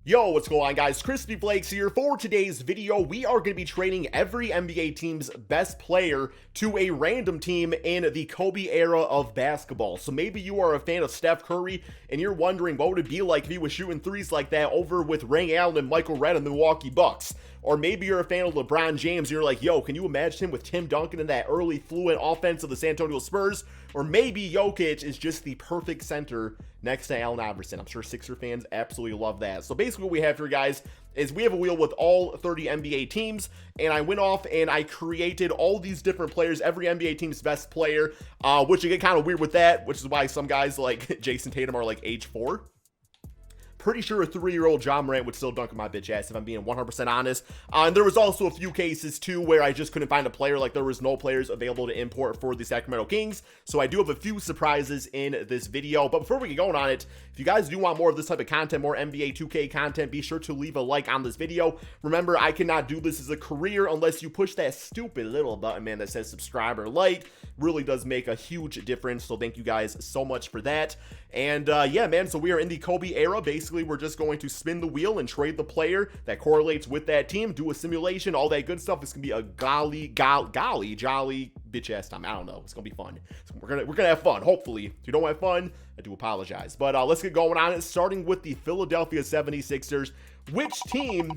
Yo, what's going on, guys? Crispy Flakes here. For today's video, we are going to be trading every NBA team's best player to a random team in the Kobe era of basketball. So maybe you are a fan of Steph Curry and you're wondering what would it be like if he was shooting threes like that over with Ray Allen and Michael Redd and the Milwaukee Bucks. Or maybe you're a fan of LeBron James and you're like, yo, can you imagine him with Tim Duncan in that early fluent offense of the San Antonio Spurs? Or maybe Jokic is just the perfect center next to Allen Iverson. I'm sure Sixer fans absolutely love that. So basically what we have here, guys, is we have a wheel with all 30 NBA teams, and I went off and I created all these different players, every NBA team's best player, which you get kind of weird with that, which is why some guys like Jason Tatum are like age 4. Pretty sure a 3-year-old John Morant would still dunk on my bitch ass if I'm being 100% honest. And there was also a few cases too where I just couldn't find a player, like there was no players available to import for the Sacramento Kings. So I do have a few surprises in this video. But before we get going on it, if you guys do want more of this type of content, more NBA 2K content, be sure to leave a like on this video. Remember, I cannot do this as a career unless you push that stupid little button, man, that says subscribe or like. Really does make a huge difference. So thank you guys so much for that. And yeah, man, so we are in the Kobe era. Basically, we're just going to spin the wheel and trade the player that correlates with that team, do a simulation, all that good stuff. It's gonna be a jolly bitch ass time. I don't know. It's gonna be fun. So we're gonna have fun. Hopefully, if you don't have fun, I do apologize. But let's get going on it. Starting with the Philadelphia 76ers. Which team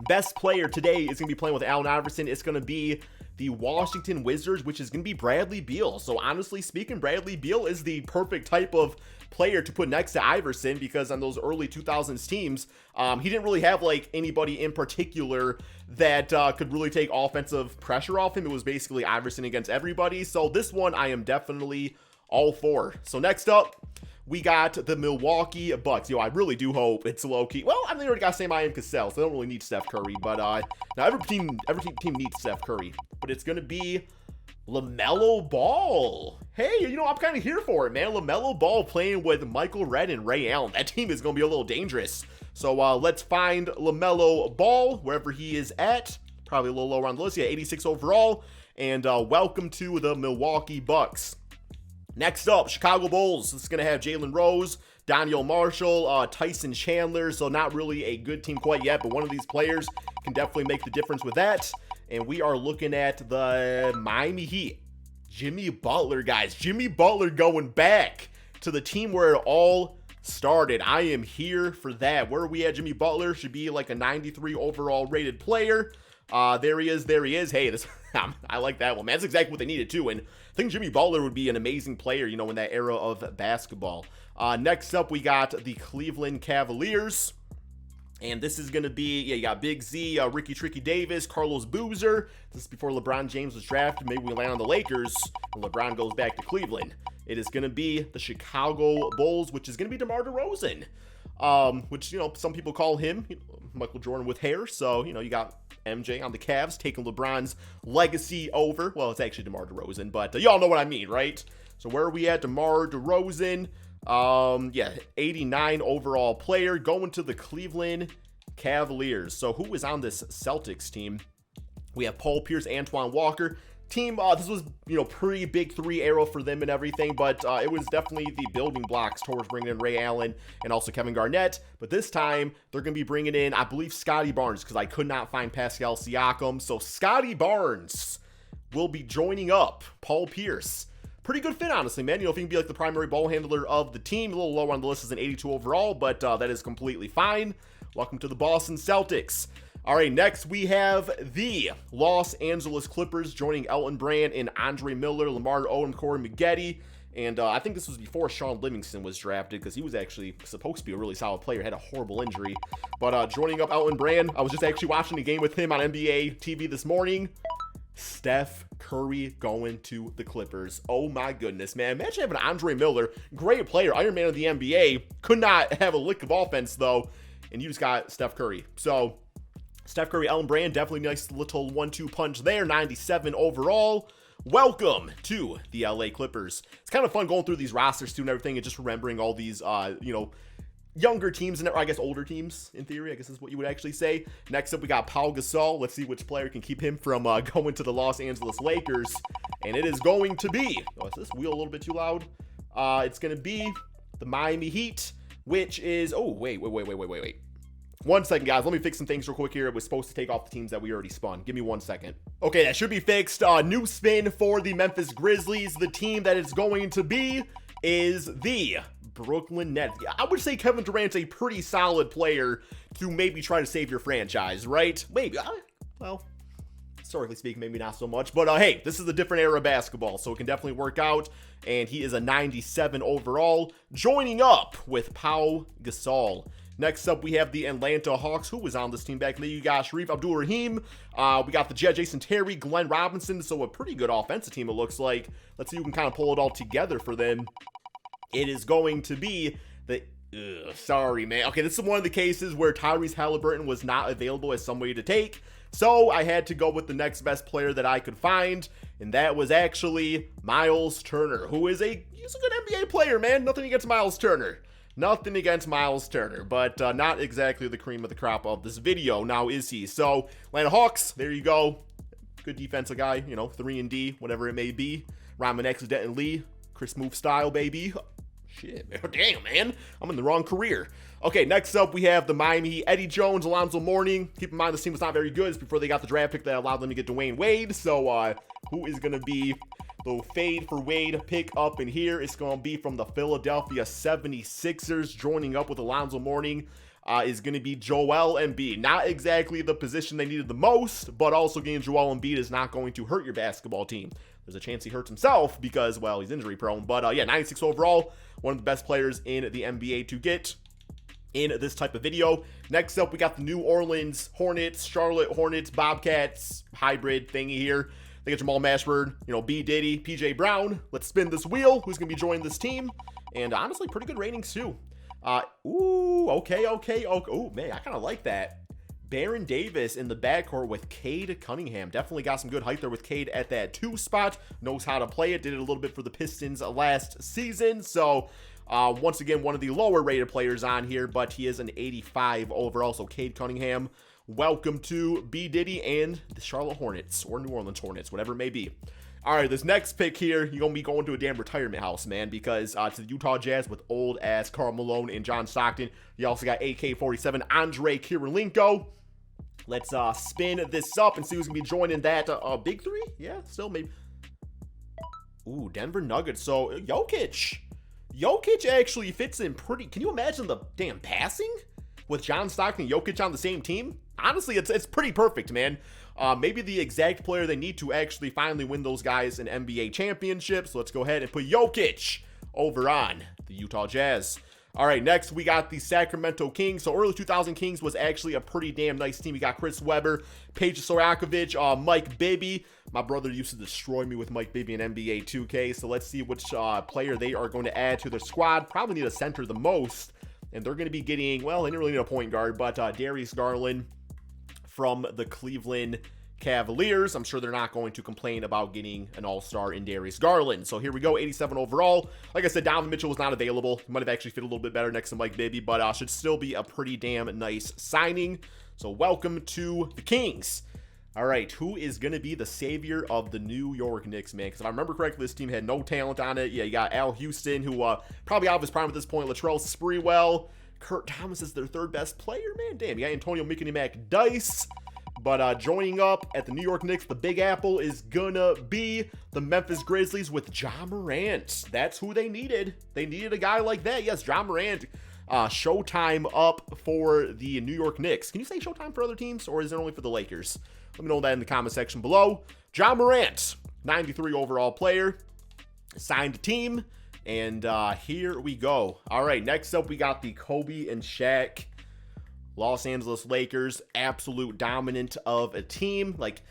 best player today is gonna be playing with Allen Iverson? It's gonna be the Washington Wizards, which is going to be Bradley Beal. So honestly speaking, Bradley Beal is the perfect type of player to put next to Iverson, because on those early 2000s teams, he didn't really have like anybody in particular that could really take offensive pressure off him. It was basically Iverson against everybody. So this one I am definitely all for. So next up, we got the Milwaukee Bucks. Yo, I really do hope it's low-key. Well, I mean, they already got Sam Cassell, so they don't really need Steph Curry. But now every team needs Steph Curry. But it's going to be LaMelo Ball. Hey, you know, I'm kind of here for it, man. LaMelo Ball playing with Michael Redd and Ray Allen. That team is going to be a little dangerous. So let's find LaMelo Ball wherever he is at. Probably a little lower on the list. Yeah, 86 overall. And welcome to the Milwaukee Bucks. Next up, Chicago Bulls. This is going to have Jalen Rose, Daniel Marshall, Tyson Chandler. So not really a good team quite yet, but one of these players can definitely make the difference with that. And we are looking at the Miami Heat. Jimmy Butler, guys. Jimmy Butler going back to the team where it all started. I am here for that. Where are we at? Jimmy Butler should be like a 93 overall rated player. There he is. Hey, this I like that one, man. That's exactly what they needed too. And I think Jimmy Butler would be an amazing player, you know, in that era of basketball. Next up, we got the Cleveland Cavaliers. And this is going to be, yeah, you got Big Z, Ricky Tricky Davis, Carlos Boozer. This is before LeBron James was drafted. Maybe we land on the Lakers and LeBron goes back to Cleveland. It is going to be the Chicago Bulls, which is going to be DeMar DeRozan. Which, you know, some people call him Michael Jordan with hair. So, you know, you got MJ on the Cavs taking LeBron's legacy over. Well, it's actually DeMar DeRozan, but y'all know what I mean, right? So where are we at? DeMar DeRozan. Yeah, 89 overall player going to the Cleveland Cavaliers. So who is on this Celtics team? We have Paul Pierce, Antoine Walker. Team, this was, you know, pretty big 3 era for them and everything, but it was definitely the building blocks towards bringing in Ray Allen and also Kevin Garnett. But this time, they're going to be bringing in, I believe, Scotty Barnes, because I could not find Pascal Siakam. So Scotty Barnes will be joining up Paul Pierce. Pretty good fit, honestly, man. You know, if he can be like the primary ball handler of the team, a little lower on the list as an 82 overall, but that is completely fine. Welcome to the Boston Celtics. All right, next we have the Los Angeles Clippers joining Elton Brand and Andre Miller, Lamar Odom, Corey Maggette. And I think this was before Sean Livingston was drafted, because he was actually supposed to be a really solid player, had a horrible injury. But joining up Elton Brand, I was just actually watching a game with him on NBA TV this morning. Steph Curry going to the Clippers. Oh my goodness, man. Imagine having Andre Miller, great player, Iron Man of the NBA, could not have a lick of offense though, and you just got Steph Curry. So Steph Curry, Elton Brand, definitely nice little 1-2 punch there. 97 overall. Welcome to the LA Clippers. It's kind of fun going through these rosters too and everything, and just remembering all these, you know, younger teams, and I guess older teams in theory, I guess is what you would actually say. Next up, we got Paul Gasol. Let's see which player can keep him from going to the Los Angeles Lakers. And it is going to be, oh, is this wheel a little bit too loud? It's going to be the Miami Heat, which is, oh, wait. 1 second, guys. Let me fix some things real quick here. It was supposed to take off the teams that we already spun. Give me 1 second. Okay, that should be fixed. New spin for the Memphis Grizzlies. The team that it's going to be is the Brooklyn Nets. I would say Kevin Durant's a pretty solid player to maybe try to save your franchise, right? Maybe. Well, historically speaking, maybe not so much. But hey, this is a different era of basketball, so it can definitely work out. And he is a 97 overall, joining up with Pau Gasol. Next up, we have the Atlanta Hawks. Who was on this team back then? You got Sharif Abdul-Rahim. We got the Jason Terry, Glenn Robinson. So a pretty good offensive team, it looks like. Let's see who can kind of pull it all together for them. It is going to be the... sorry, man. Okay, this is one of the cases where Tyrese Halliburton was not available as somebody to take. So I had to go with the next best player that I could find. And that was actually Miles Turner, who is he's a good NBA player, man. Nothing against Miles Turner. Nothing against Miles Turner, but not exactly the cream of the crop of this video. Now, is he? So, Atlanta Hawks, there you go. Good defensive guy, you know, 3-and-D, whatever it may be. Ryman X, Denton Lee, Chris Move style, baby. Shit, man. Damn, man. I'm in the wrong career. Okay, next up, we have the Miami Heat. Eddie Jones, Alonzo Mourning. Keep in mind, this team was not very good. It's before they got the draft pick that allowed them to get Dwayne Wade. So, who is going to be the fade for Wade pick up in here? It's going to be from the Philadelphia 76ers. Joining up with Alonzo Mourning is going to be Joel Embiid. Not exactly the position they needed the most, but also getting Joel Embiid is not going to hurt your basketball team. There's a chance he hurts himself because, well, he's injury prone. But yeah, 96 overall, one of the best players in the NBA to get in this type of video. Next up, we got the New Orleans Hornets, Charlotte Hornets, Bobcats hybrid thingy here. They got Jamal Mashburn, you know, B. Diddy, PJ Brown. Let's spin this wheel. Who's going to be joining this team? And honestly, pretty good ratings too. Okay. Oh, man, I kind of like that. Baron Davis in the backcourt with Cade Cunningham. Definitely got some good height there with Cade at that 2 spot. Knows how to play it. Did it a little bit for the Pistons last season. So, once again, one of the lower rated players on here, but he is an 85 overall. So, Cade Cunningham, welcome to B. Diddy and the Charlotte Hornets, or New Orleans Hornets, whatever it may be. All right, this next pick here, you're going to be going to a damn retirement house, man, because to the Utah Jazz with old-ass Karl Malone and John Stockton. You also got AK-47, Andre Kirilenko. Let's spin this up and see who's going to be joining that big three. Yeah, still maybe. Ooh, Denver Nuggets. So, Jokic. Jokic actually fits in pretty... Can you imagine the damn passing with John Stockton and Jokic on the same team? Honestly, it's pretty perfect, man. Maybe the exact player they need to actually finally win those guys an NBA championship. So let's go ahead and put Jokic over on the Utah Jazz. All right, next we got the Sacramento Kings. So early 2000 Kings was actually a pretty damn nice team. We got Chris Webber, Peja Stojakovic, Mike Bibby. My brother used to destroy me with Mike Bibby in NBA 2K. So let's see which player they are going to add to their squad. Probably need a center the most. And they're going to be getting, well, they didn't really need a point guard, but Darius Garland from the Cleveland Cavaliers. I'm sure they're not going to complain about getting an all-star in Darius Garland. So here we go, 87 overall. Like I said, Donovan Mitchell was not available. He might have actually fit a little bit better next to Mike Bibby, but should still be a pretty damn nice signing. So welcome to the Kings. All right, who is going to be the savior of the New York Knicks, man? Because if I remember correctly, this team had no talent on it. Yeah, you got Al Houston, who probably out of his prime at this point. Latrell Sprewell. Kurt Thomas is their third best player, man. Damn, you got Antonio Mickey-Mac-Dice. But joining up at the New York Knicks, the Big Apple is gonna be the Memphis Grizzlies with Ja Morant. That's who they needed. They needed a guy like that. Yes, Ja Morant. Showtime up for the New York Knicks. Can you say showtime for other teams, or is it only for the Lakers? Let me know that in the comment section below. Ja Morant, 93 overall player, signed a team, and here we go. All right, next up we got the Kobe and Shaq Los Angeles Lakers, absolute dominant of a team. Like,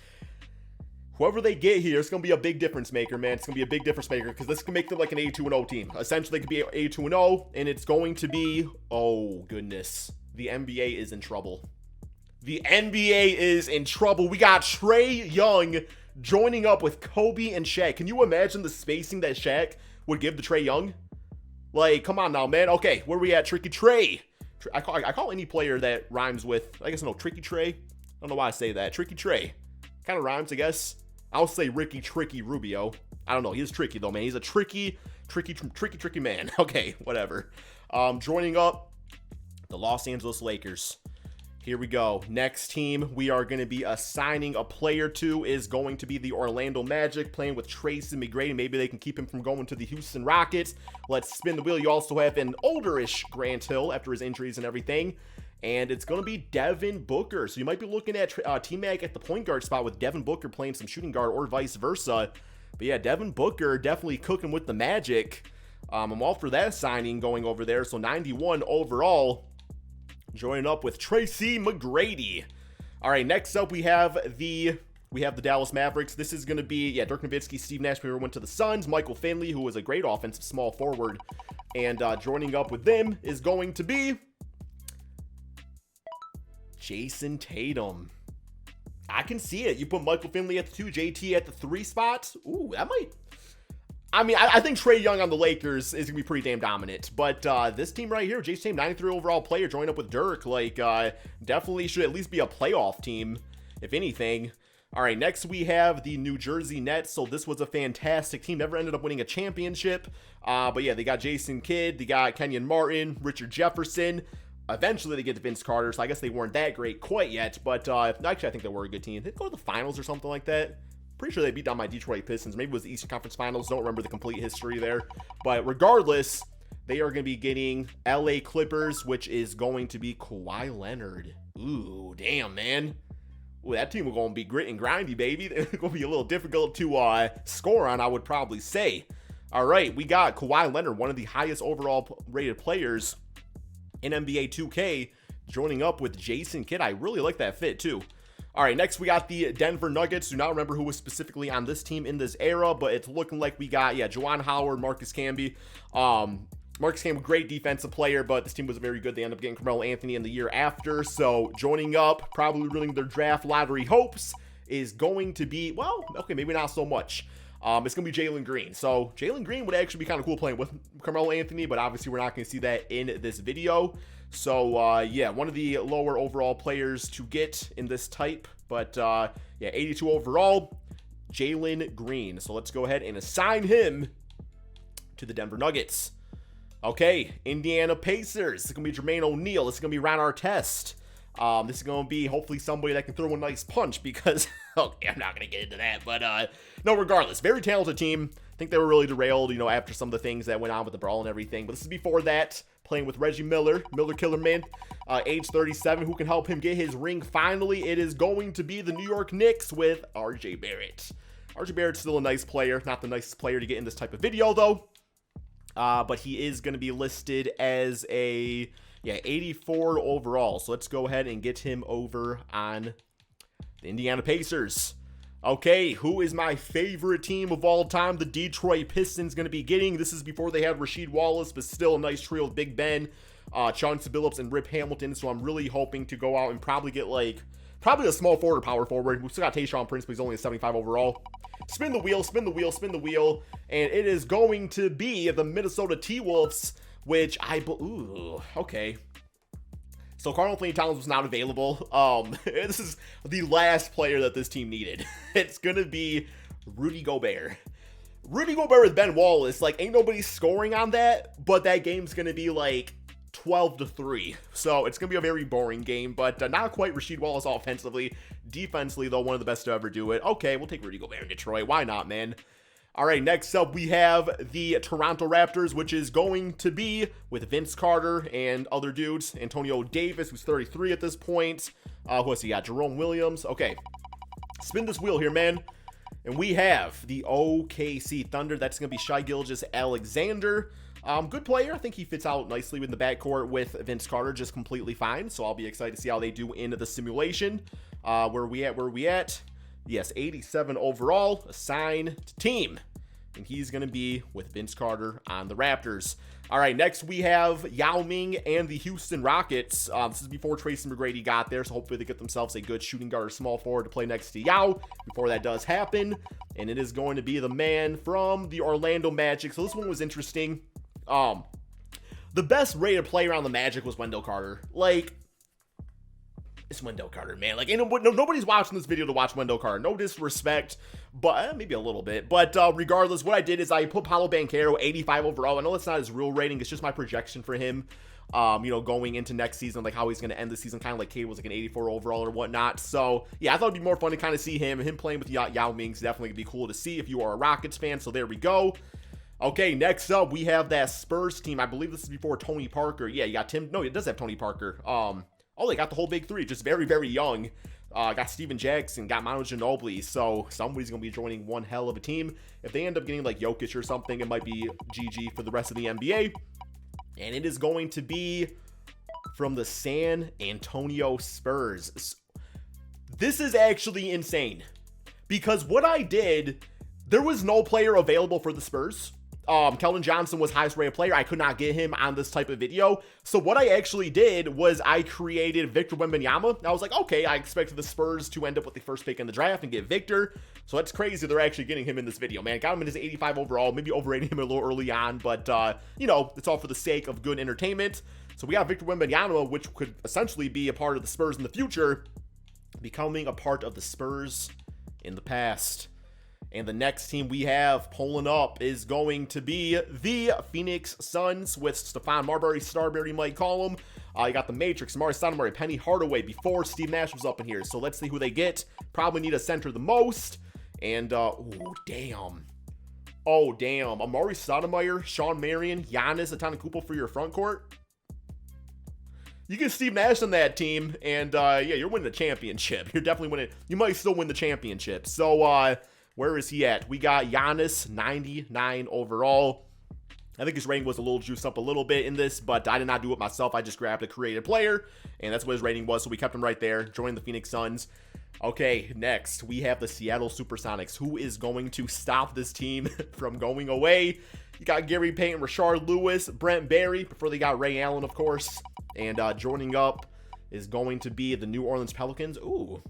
whoever they get here, it's going to be a big difference maker, man. It's going to be a big difference maker because this can make them like an 82-0 team. Essentially, they could be 82-0, and it's going to be, oh, goodness. The NBA is in trouble. The NBA is in trouble. We got Trae Young joining up with Kobe and Shaq. Can you imagine the spacing that Shaq would give to Trae Young? Like, come on now, man. Okay, where we at? Tricky Trae. I call any player that rhymes with, I guess, no, Tricky Trae. I don't know why I say that. Tricky Trae. Kind of rhymes, I guess. I'll say Ricky Tricky Rubio. I don't know. He's tricky, though, man. He's a tricky man. Okay, whatever. Joining up, the Los Angeles Lakers. here we go. Next team we are going to be assigning a player to is going to be the Orlando Magic, playing with Tracy McGrady. Maybe they can keep him from going to the Houston Rockets. Let's spin the wheel. You also have an older-ish Grant Hill after his injuries and everything. And it's going to be Devin Booker. So you might be looking at T-Mac at the point guard spot with Devin Booker playing some shooting guard or vice versa. But yeah, Devin Booker definitely cooking with the Magic. I'm all for that signing going over there. So 91 overall. Joining up with Tracy McGrady. All right, next up we have the Dallas Mavericks. This is going to be, yeah, Dirk Nowitzki, Steve Nash went to the Suns, Michael Finley, who was a great offensive small forward. And joining up with them is going to be Jason Tatum. I can see it. You put Michael Finley at the 2, JT at the 3 spot. Ooh, that might... I mean, I think Trae Young on the Lakers is going to be pretty damn dominant. But this team right here, Jason Tatum, 93 overall player, joined up with Dirk. Like, definitely should at least be a playoff team, if anything. All right, next we have the New Jersey Nets. So this was a fantastic team. Never ended up winning a championship. But yeah, they got Jason Kidd. They got Kenyon Martin, Richard Jefferson. Eventually they get to Vince Carter. So I guess they weren't that great quite yet. But actually, I think they were a good team. Did they go to the finals or something like that? Pretty sure they beat down my Detroit Pistons. Maybe it was the Eastern Conference Finals. Don't remember the complete history there. But regardless, they are going to be getting LA Clippers, which is going to be Kawhi Leonard. Ooh, damn, man. Ooh, that team will going to be grit and grindy, baby. They're going to be a little difficult to score on, I would probably say. All right, we got Kawhi Leonard, one of the highest overall rated players in NBA 2K, joining up with Jason Kidd. I really like that fit, too. All right, next we got the Denver Nuggets. Do not remember who was specifically on this team in this era, but it's looking like we got, yeah, Juwan Howard, Marcus Camby. Marcus Camby, great defensive player, but this team was very good. They ended up getting Carmelo Anthony in the year after. So joining up, probably ruining their draft lottery hopes, is going to be, well, okay, maybe not so much. It's going to be Jalen Green. So Jalen Green would actually be kind of cool playing with Carmelo Anthony, but obviously we're not going to see that in this video. So, yeah, one of the lower overall players to get in this type. But, yeah, 82 overall, Jalen Green. So let's go ahead and assign him to the Denver Nuggets. Okay, Indiana Pacers. This is going to be Jermaine O'Neal. This is going to be Ron Artest. This is going to be hopefully somebody that can throw a nice punch because, okay, I'm not going to get into that. But, no, regardless, very talented team. I think they were really derailed, you know, after some of the things that went on with the brawl and everything. But this is before that. Playing with Reggie Miller Killerman, age 37, who can help him get his ring finally. It is going to be the New York Knicks with R.J. Barrett. R.J. Barrett's still a nice player. Not the nicest player to get in this type of video, though. But he is going to be listed as a, yeah, 84 overall. So let's go ahead and get him over on the Indiana Pacers. Okay, who is my favorite team of all time? The Detroit Pistons going to be getting. This is before they had Rasheed Wallace, but still a nice trio of Big Ben, Chauncey Billups, and Rip Hamilton. So I'm really hoping to go out and probably get, like, probably a small forward or power forward. We've still got Tayshaun Prince, but he's only a 75 overall. Spin the wheel, spin the wheel, spin the wheel. And it is going to be the Minnesota T-Wolves, which ooh, okay. So Karl Anthony Towns was not available. This is the last player that this team needed. It's going to be Rudy Gobert. Rudy Gobert with Ben Wallace. Like, ain't nobody scoring on that, but that game's going to be like 12-3. So it's going to be a very boring game, but not quite Rasheed Wallace offensively. Defensively, though, one of the best to ever do it. Okay, we'll take Rudy Gobert in Detroit. Why not, man? All right, next up we have the Toronto Raptors, which is going to be with Vince Carter and other dudes. Antonio Davis, who's 33 at this point. Who else you got? Jerome Williams. Okay, spin this wheel here, man. And we have the OKC Thunder. That's going to be Shai Gilgeous-Alexander. Good player. I think he fits out nicely in the backcourt with Vince Carter, just completely fine. So I'll be excited to see how they do in the simulation. Where are we at? Yes, 87 overall, assigned to team. And he's going to be with Vince Carter on the Raptors. All right, next we have Yao Ming and the Houston Rockets. This is before Tracy McGrady got there, so hopefully they get themselves a good shooting guard or small forward to play next to Yao before that does happen. And it is going to be the man from the Orlando Magic. So this one was interesting. The best rated player on the Magic was Wendell Carter. Like, It's Wendell Carter, man. Like, nobody's watching this video to watch Wendell Carter. No disrespect, but maybe a little bit. But regardless, what I did is I put Paolo Banchero 85 overall. I know it's not his real rating. It's just my projection for him, going into next season, like how he's going to end the season, kind of like Cade was like an 84 overall or whatnot. So, yeah, I thought it'd be more fun to kind of see him playing with Yao Ming's definitely going to be cool to see if you are a Rockets fan. So there we go. Okay, next up, we have that Spurs team. I believe this is before Tony Parker. Yeah, you got Tim. No, it does have Tony Parker. Oh, they got the whole big three, just very, very young. Got Steven Jackson, got Manu Ginobili, so somebody's going to be joining one hell of a team. If they end up getting like Jokic or something, it might be GG for the rest of the NBA. And it is going to be from the San Antonio Spurs. This is actually insane, because what I did, there was no player available for the Spurs. Keldon Johnson was highest rated player. I could not get him on this type of video. So what I actually did was I created Victor Wembanyama. I was like, okay, I expected the Spurs to end up with the first pick in the draft and get Victor. So that's crazy. They're actually getting him in this video, man. Got him in his 85 overall, maybe overrating him a little early on, but it's all for the sake of good entertainment. So we got Victor Wembanyama, which could essentially be a part of the Spurs in the future, becoming a part of the Spurs in the past. And the next team we have pulling up is going to be the Phoenix Suns with Stephon Marbury, Starbury, might call him. You got the Matrix, Amari Stoudemire, Penny Hardaway before Steve Nash was up in here. So let's see who they get. Probably need a center the most. And, oh, damn. Amari Stoudemire, Sean Marion, Giannis Antetokounmpo for your front court. You get Steve Nash on that team, and, yeah, you're winning the championship. You're definitely winning. You might still win the championship. So, where is he at? We got Giannis, 99 overall. I think his rating was a little juiced up a little bit in this, but I did not do it myself. I just grabbed a created player, and that's what his rating was, so we kept him right there. Joined the Phoenix Suns. Okay, next, we have the Seattle Supersonics. Who is going to stop this team from going away? You got Gary Payton, Rashard Lewis, Brent Barry, before they got Ray Allen, of course. And joining up is going to be the New Orleans Pelicans. Ooh.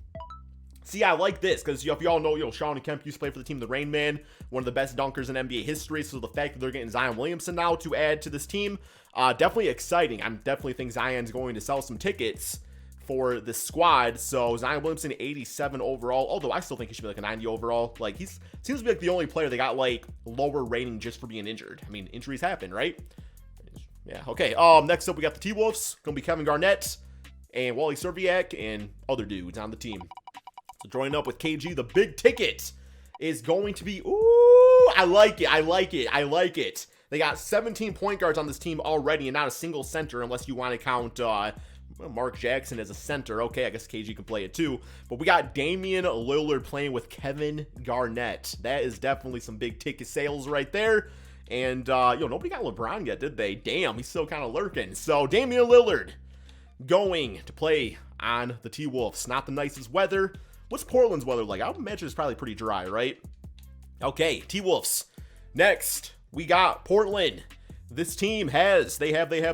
See, I like this, because if y'all know, Shawn Kemp used to play for the team, the Rain Man, one of the best dunkers in NBA history, so the fact that they're getting Zion Williamson now to add to this team, definitely exciting. I definitely think Zion's going to sell some tickets for this squad. So Zion Williamson, 87 overall, although I still think he should be like a 90 overall. Like, seems to be like the only player that got like lower rating just for being injured. I mean, injuries happen, right? Yeah, okay. Next up, we got the T-Wolves. Gonna be Kevin Garnett and Wally Serviak and other dudes on the team. So joining up with KG, the big ticket is going to be, ooh, I like it. They got 17 point guards on this team already and not a single center unless you want to count Mark Jackson as a center. Okay, I guess KG can play it too. But we got Damian Lillard playing with Kevin Garnett. That is definitely some big ticket sales right there. And, nobody got LeBron yet, did they? Damn, he's still kind of lurking. So Damian Lillard going to play on the T-Wolves. Not the nicest weather. What's Portland's weather like? I would imagine it's probably pretty dry, right? Okay, T-Wolves. Next, we got Portland. This team has, they have. Oh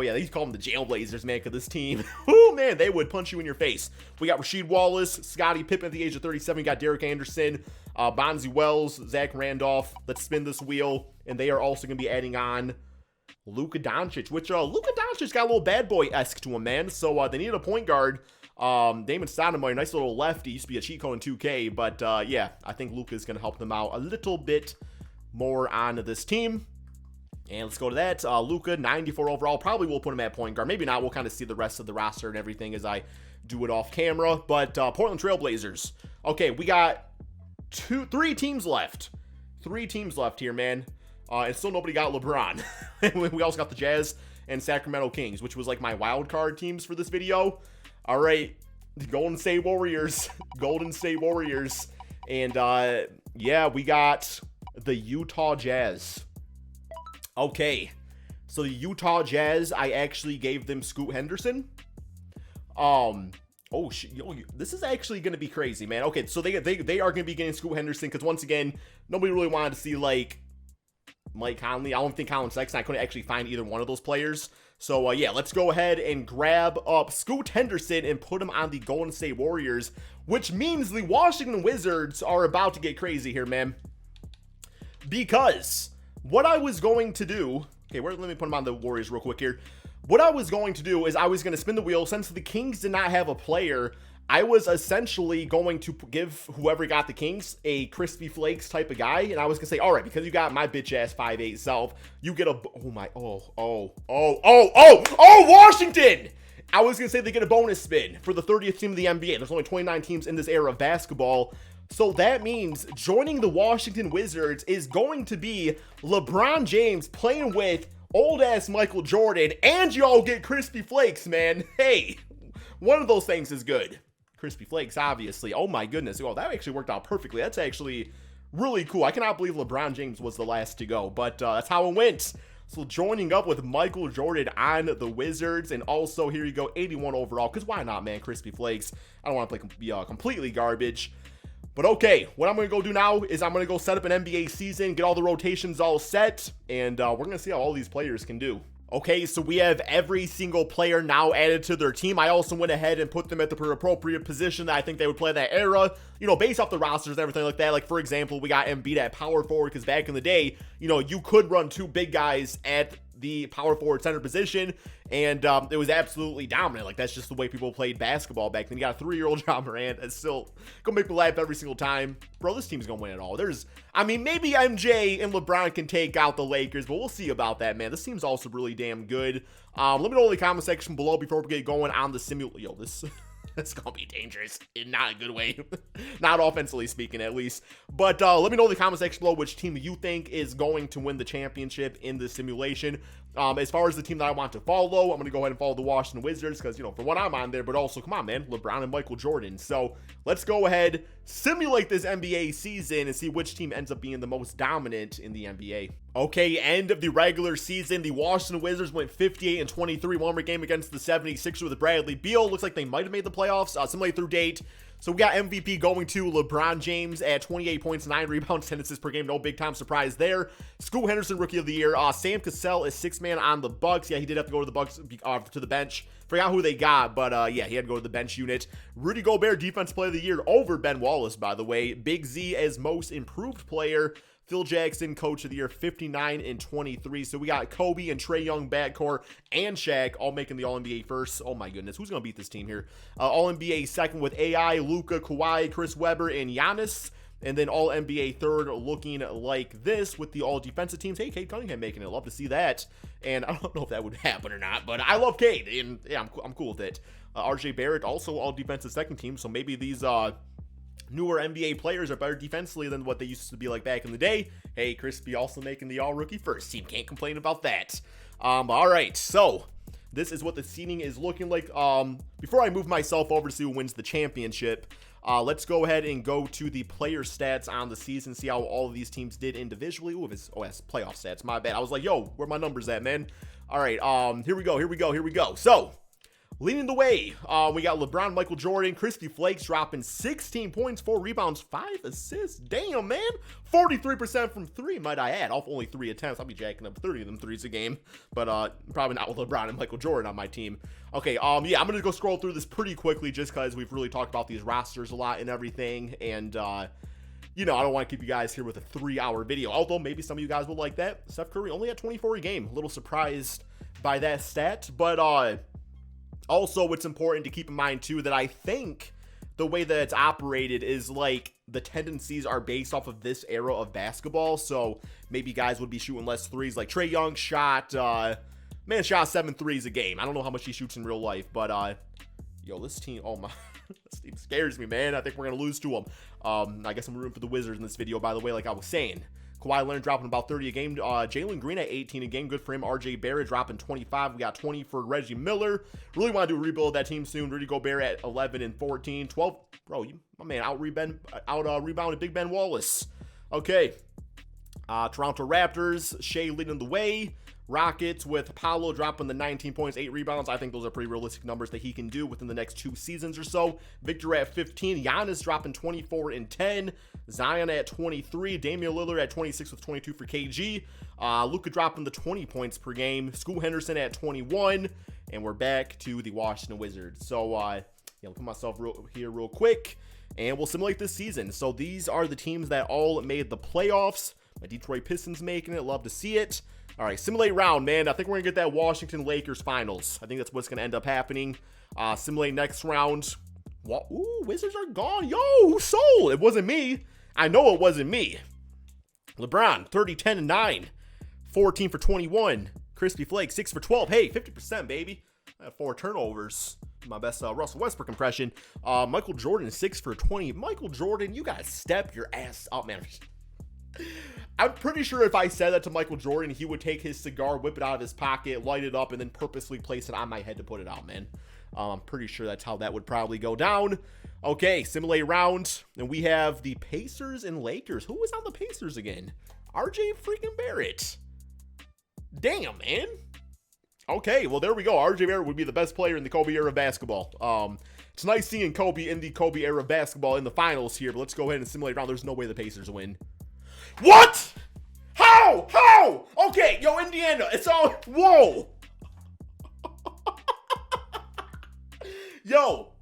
yeah, they call them the Jailblazers, man, because this team, oh man, they would punch you in your face. We got Rasheed Wallace, Scottie Pippen at the age of 37. We got Derek Anderson, Bonzi Wells, Zach Randolph. Let's spin this wheel. And they are also going to be adding on Luka Doncic, which Luka Doncic got a little bad boy-esque to him, man. So they needed a point guard. Damon Stoudemire, nice little lefty, used to be a cheat code in 2K, but yeah, I think Luka is going to help them out a little bit more on this team. And let's go to that. Luka, 94 overall. Probably will put him at point guard. Maybe not. We'll kind of see the rest of the roster and everything as I do it off camera. But Portland Trailblazers. Okay, we got three teams left. 3 teams left here, man. And still nobody got LeBron. We also got the Jazz and Sacramento Kings, which was like my wild card teams for this video. All right, the Golden State Warriors. Golden State Warriors. And yeah, we got the Utah Jazz. Okay, so the Utah Jazz, I actually gave them Scoot Henderson. This is actually going to be crazy, man. Okay, so they are going to be getting Scoot Henderson because, once again, nobody really wanted to see, like, Mike Conley. I don't think Colin Sexton. I couldn't actually find either one of those players. So, yeah, let's go ahead and grab up Scoot Henderson and put him on the Golden State Warriors, which means the Washington Wizards are about to get crazy here, man. Because what I was going to do... Okay, let me put him on the Warriors real quick here. what I was going to do is I was going to spin the wheel. Since the Kings did not have a player, I was essentially going to give whoever got the Kings a Crispy Flakes type of guy. And I was going to say, all right, because you got my bitch ass 5'8" self, you get a, Washington! I was going to say they get a bonus spin for the 30th team of the NBA. There's only 29 teams in this era of basketball. So that means joining the Washington Wizards is going to be LeBron James playing with old ass Michael Jordan, and y'all get Crispy Flakes, man. Hey, one of those things is good. Crispy Flakes, obviously. Oh my goodness. Oh, that actually worked out perfectly. That's actually really cool. I cannot believe LeBron James was the last to go, but that's how it went. So joining up with Michael Jordan on the Wizards, and also here you go, 81 overall, because why not, man? Crispy Flakes. I don't want to play completely garbage. But okay, what I'm going to go do now is I'm going to go set up an NBA season, get all the rotations all set, and we're going to see how all these players can do. Okay, so we have every single player now added to their team. I also went ahead and put them at the appropriate position that I think they would play that era, you know, based off the rosters and everything like that. Like, for example, we got Embiid at power forward because back in the day, you know, you could run two big guys at the power forward center position, and it was absolutely dominant. Like, that's just the way people played basketball back then. You got a 3-year-old John Morant that's still gonna make me laugh every single time. Bro, this team's gonna win it all. I mean, maybe MJ and LeBron can take out the Lakers, but we'll see about that, man. This team's also really damn good. Let me know in the comment section below before we get going on the simulation. Yo, this it's gonna be dangerous in not a good way. Not offensively speaking, at least. But let me know in the comment section below which team you think is going to win the championship in the simulation. As far as the team that I want to follow, I'm going to go ahead and follow the Washington Wizards because, you know, for what I'm on there, but also, come on, man, LeBron and Michael Jordan. So let's go ahead, simulate this NBA season and see which team ends up being the most dominant in the NBA. Okay, end of the regular season. The Washington Wizards went 58-23, one-more game against the 76ers with Bradley Beal. Looks like they might have made the playoffs, simulate through date. So we got MVP going to LeBron James at 28 points, 9 rebounds, 10 assists per game. No big-time surprise there. Scoot Henderson, Rookie of the Year. Sam Cassell is 6th man on the Bucks. Yeah, he did have to go to the Bucks to the bench. Forgot who they got, but yeah, he had to go to the bench unit. Rudy Gobert, Defensive Player of the Year over Ben Wallace, by the way. Big Z as Most Improved Player. Phil Jackson, Coach of the Year, 59-23. So we got Kobe and Trae Young backcourt and Shaq all making the All-NBA first. Oh my goodness, who's going to beat this team here? All-NBA second with AI, Luka, Kawhi, Chris Webber, and Giannis. And then All-NBA third looking like this with the all-defensive teams. Hey, Cade Cunningham making it. Love to see that. And I don't know if that would happen or not, but I love Cade, and yeah, I'm cool with it. RJ Barrett, also all-defensive second team, so maybe these newer NBA players are better defensively than what they used to be like back in the day. Hey, Crispy also making the all-rookie first team. Can't complain about that. All right, so this is what the seeding is looking like. Before I move myself over to see who wins the championship, let's go ahead and go to the player stats on the season, see how all of these teams did individually. Ooh, it's playoff stats. My bad. I was like, yo, where my numbers at, man? All right, here we go. So, leading the way, we got LeBron, Michael Jordan, Crispy Flakes dropping 16 points, 4 rebounds, 5 assists. Damn, man. 43% from 3, might I add. Off only 3 attempts. I'll be jacking up 30 of them threes a game. But probably not with LeBron and Michael Jordan on my team. Okay, yeah, I'm going to go scroll through this pretty quickly just because we've really talked about these rosters a lot and everything. And, you know, I don't want to keep you guys here with a 3-hour video. Although maybe some of you guys will like that. Steph Curry only at 24 a game. A little surprised by that stat. But, also, it's important to keep in mind, too, that I think the way that it's operated is, like, the tendencies are based off of this era of basketball. So, maybe guys would be shooting less threes. Like, Trae Young shot 7 threes a game. I don't know how much he shoots in real life. But, yo, this team, oh, my, this team scares me, man. I think we're going to lose to them. I guess I'm rooting for the Wizards in this video, by the way, like I was saying. Kawhi Leonard dropping about 30 a game. Jalen Green at 18 a game. Good for him. RJ Barrett dropping 25. We got 20 for Reggie Miller. Really want to do a rebuild of that team soon. Rudy Gobert at 11 and 14. 12. Bro, my man rebounded Big Ben Wallace. Okay. Toronto Raptors. Shea leading the way. Rockets with Paolo dropping the 19 points, 8 rebounds. I think those are pretty realistic numbers that he can do within the next 2 seasons or so. Victor at 15. Giannis dropping 24 and 10. Zion at 23. Damian Lillard at 26 with 22 for KG. Luka dropping the 20 points per game. Scoot Henderson at 21. And we're back to the Washington Wizards. So, yeah, look at myself here real quick. And we'll simulate this season. So these are the teams that all made the playoffs. My Detroit Pistons making it. Love to see it. All right, simulate round, man. I think we're going to get that Washington Lakers finals. I think that's what's going to end up happening. Simulate next round. Ooh, Wizards are gone. Yo, who sold? It wasn't me. I know it wasn't me. LeBron, 30, 10, and 9. 14 for 21. Crispy Flake, 6 for 12. Hey, 50%, baby. I have 4 turnovers. My best Russell Westbrook impression. Michael Jordan, 6 for 20. Michael Jordan, you got to step your ass up, man. I'm pretty sure if I said that to Michael Jordan, he would take his cigar, whip it out of his pocket, light it up, and then purposely place it on my head to put it out, man. I'm pretty sure that's how that would probably go down. Okay, simulate round. And we have the Pacers and Lakers. Who was on the Pacers again? RJ freaking Barrett. Damn, man. Okay, well, there we go. RJ Barrett would be the best player in the Kobe era of basketball. It's nice seeing Kobe in the Kobe era of basketball in the finals here, but let's go ahead and simulate round. There's no way the Pacers win. What? How? How? Okay, yo, Indiana, it's all, whoa. Yo,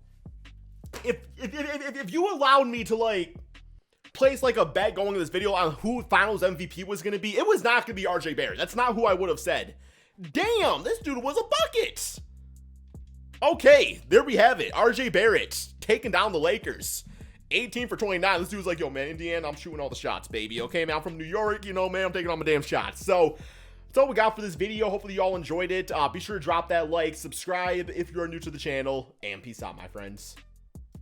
if you allowed me to, like, place, like, a bet going in this video on who finals MVP was going to be, it was not going to be RJ Barrett. That's not who I would have said. Damn, this dude was a bucket. Okay, there we have it. RJ Barrett taking down the Lakers. 18 for 29. This dude's like, yo, man, Indiana, I'm shooting all the shots, baby. Okay, man, I'm from New York. You know, man, I'm taking all my damn shots. So that's all we got for this video. Hopefully y'all enjoyed it. Be sure to drop that like, subscribe if you're new to the channel, and peace out, my friends.